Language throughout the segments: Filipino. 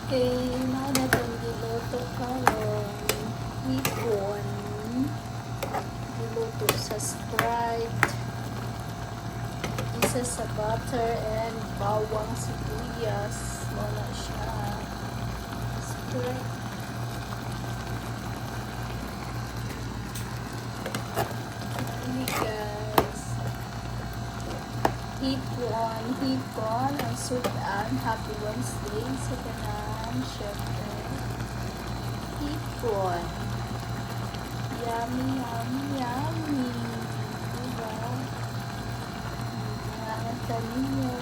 Okay, na itong giluto karon. Hipon. Giluto sa Sprite. Isa sa butter and bawang sibuyas. Wala siya. Sprite. Ano guys? Hipon. Ang sudan. Happy Wednesday sa kanan. Syempre. Hipon. Yummy, yummy, yummy. Diba? Nangangatal ninyo.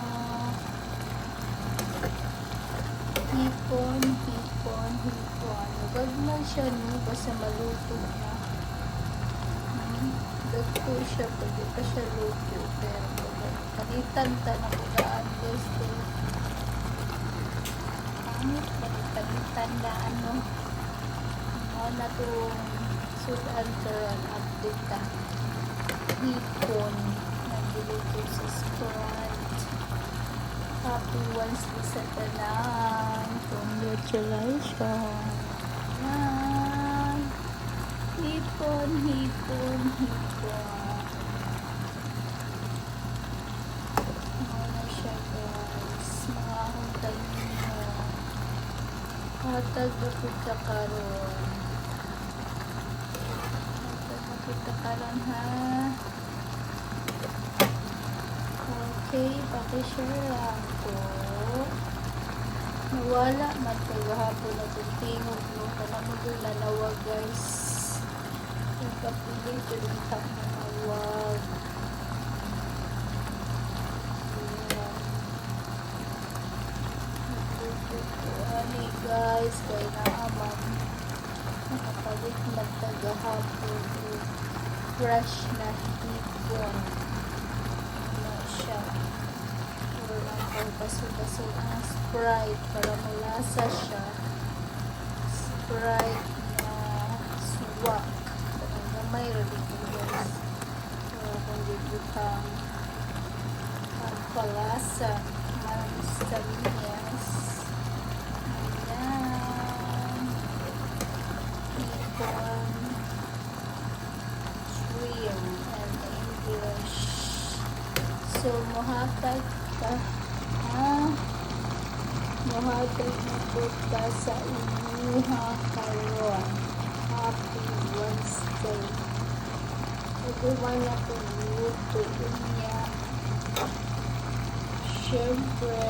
Hipon. Huwag na siya, no? Basta maluto na. Dagko siya, pwede pa siya luto. Pero palitan ta na kulaan guys. Palitan na ano. Na itong sudan karon update ta. Hipon. Nagiluto sa Sprite. Happy Wednesday sa tanan. Congratulations. Yan. Hipon. Ano siya guys. Mga huntay ninyo. Hatag na kita karon. Ha. Okay, pakishare lang po. Nawala man kagahapon na itong tingog no. Kanamagol na nawag guys. Nagkapiling ko yung tap na nawag. Ani guys, kaya naaman. Nakapalit magtagahapon. Fresh na hipon. Ano siya. Puro lang ang baso-baso ang Sprite para malasa siya. Sprite na suwak. Parang gamay rin ito guys. Para kung dibutang ang palasa. Maraming staminas. Ayan. Hipon. And English. So, muhatag ka. Muhatag na po ka sa inyuha karon. Happy Wednesday. Everyone na po luto niya. Siyempre,